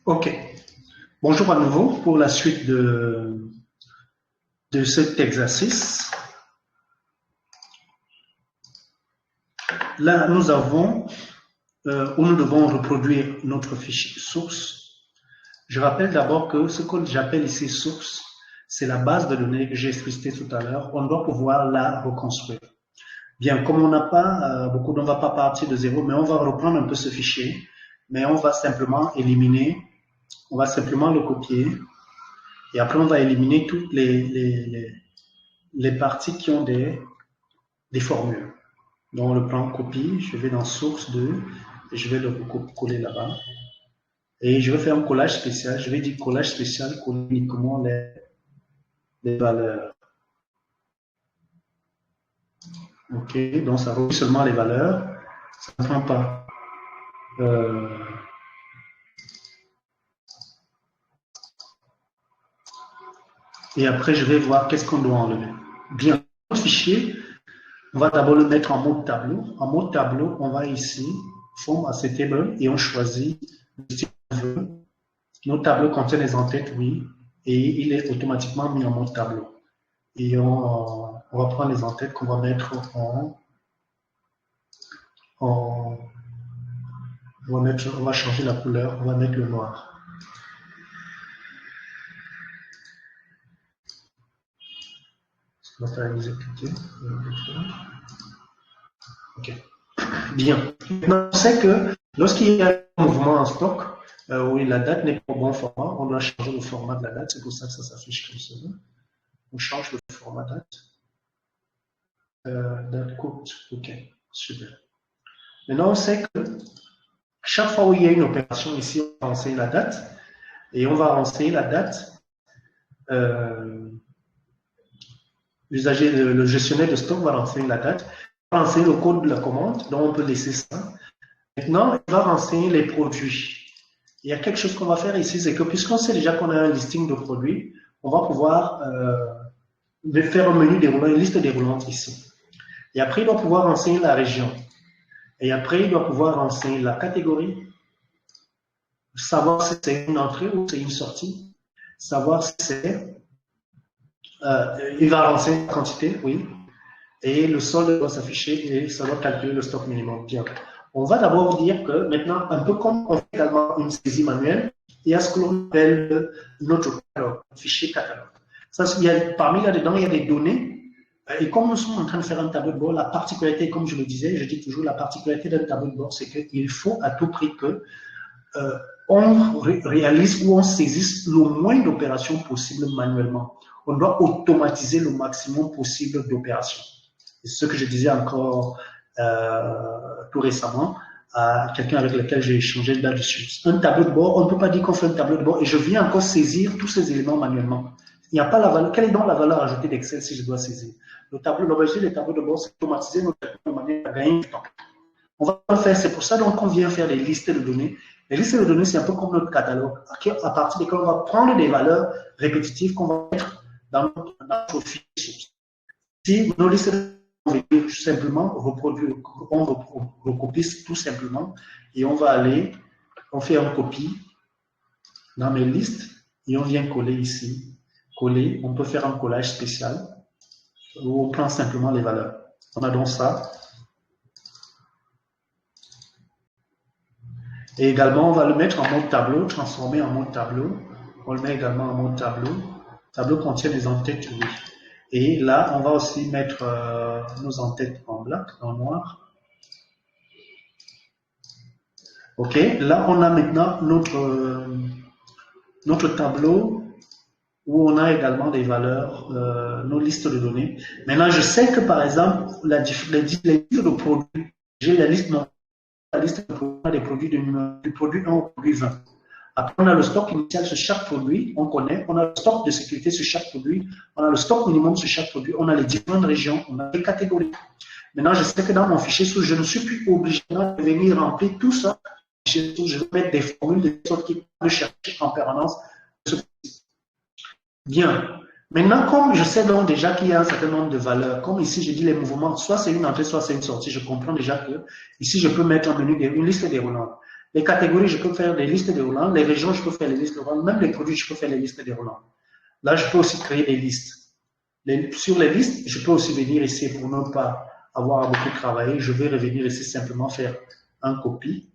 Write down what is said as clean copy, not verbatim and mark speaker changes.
Speaker 1: OK. Bonjour à nouveau pour la suite de cet exercice. Là, nous avons où nous devons reproduire notre fichier source. Je rappelle d'abord que ce que j'appelle ici source, c'est la base de données que j'ai explicité tout à l'heure. On doit pouvoir la reconstruire. Bien, comme on n'a pas beaucoup, on ne va pas partir de zéro, mais on va reprendre un peu ce fichier, mais on va simplement éliminer, on va simplement le copier, et après on va éliminer toutes les parties qui ont des formules. Donc on le prend copie, je vais dans source 2, et je vais le coller là-bas. Et je vais faire un collage spécial, je vais dire collage spécial, coller uniquement les valeurs. Ok, donc ça reprend seulement les valeurs, ça ne prend pas. Et après, je vais voir qu'est-ce qu'on doit enlever. Bien, notre fichier, on va d'abord le mettre en mode tableau. En mode tableau, on va ici, Form as a table, et on choisit le style qu'on veut. Notre tableau contient les en-têtes, oui, et il est automatiquement mis en mode tableau. Et on va prendre les en-têtes qu'on va mettre on va changer la couleur, on va mettre le noir. On va faire exécuter. Ok. Bien. Maintenant, on sait que lorsqu'il y a un mouvement en stock, où la date n'est pas au bon format, on doit changer le format de la date. C'est pour ça que ça s'affiche comme cela. On change le format date. Date courte. Ok. Super. Maintenant, on sait que chaque fois où il y a une opération ici, on va renseigner la date. Et on va renseigner la date. L'usager, le gestionnaire de stock va renseigner la date. Il va renseigner le code de la commande, donc on peut laisser ça. Maintenant, il va renseigner les produits. Il y a quelque chose qu'on va faire ici, c'est que puisqu'on sait déjà qu'on a un listing de produits, on va pouvoir faire un menu déroulant, une liste déroulante ici. Et après, il doit pouvoir renseigner la région. Et après, il doit pouvoir renseigner la catégorie, savoir si c'est une entrée ou c'est une sortie, savoir si c'est... il va renseigner la quantité, oui. Et le solde doit s'afficher et ça doit calculer le stock minimum. Bien. On va d'abord dire que maintenant, un peu comme on fait également une saisie manuelle, il y a ce que l'on appelle notre catalogue, fichier catalogue. Ça, parmi là-dedans, il y a des données. Et comme nous sommes en train de faire un tableau de bord, la particularité, comme je le disais, je dis toujours, la particularité d'un tableau de bord, c'est qu'il faut à tout prix que on réalise ou on saisisse le moins d'opérations possibles manuellement. On doit automatiser le maximum possible d'opérations. C'est ce que je disais encore tout récemment à quelqu'un avec lequel j'ai échangé là-dessus. Un tableau de bord, on ne peut pas dire qu'on fait un tableau de bord et je viens encore saisir tous ces éléments manuellement. Il n'y a pas la valeur. Quelle est donc la valeur ajoutée d'Excel si je dois saisir? Le tableau, l'objectif des tableaux de bord, c'est automatiser notre traitement de manière à gagner du temps. On va le faire, c'est pour ça donc qu'on vient faire des listes de données. Les listes de données, c'est un peu comme notre catalogue, à partir desquelles on va prendre des valeurs répétitives qu'on va mettre dans notre fichier. Si nos listes de données, simplement reproduire, on recopie tout simplement et on va aller, on fait une copie dans mes listes et on vient coller ici. Coller, on peut faire un collage spécial où on prend simplement les valeurs. On a donc ça. Et également, on va le mettre en mode tableau, transformer en mode tableau. On le met également en mode tableau. Tableau contient des en-têtes, oui. Et là, on va aussi mettre nos en-têtes en black, en noir. OK. Là, on a maintenant notre tableau où on a également des valeurs, nos listes de données. Maintenant, je sais que, par exemple, les listes de produits, j'ai la liste des produits du produit 1 au produit 20. Après, on a le stock initial sur chaque produit, on connaît. On a le stock de sécurité sur chaque produit. On a le stock minimum sur chaque produit. On a les différentes régions. On a les catégories. Maintenant, je sais que dans mon fichier source, je ne suis plus obligé de venir remplir tout ça. Je vais mettre des formules de sorte qui peuvent chercher en permanence. Bien. Maintenant, comme je sais donc déjà qu'il y a un certain nombre de valeurs, comme ici, je dis les mouvements, soit c'est une entrée, soit c'est une sortie, je comprends déjà que ici, je peux mettre un menu, une liste déroulante. Les catégories, je peux faire des listes de roulants. Les régions, je peux faire les listes de roulants. Même les produits, je peux faire les listes de roulants. Là, je peux aussi créer des listes. Sur les listes, je peux aussi venir ici pour ne pas avoir beaucoup travaillé. Je vais revenir ici simplement faire un copie.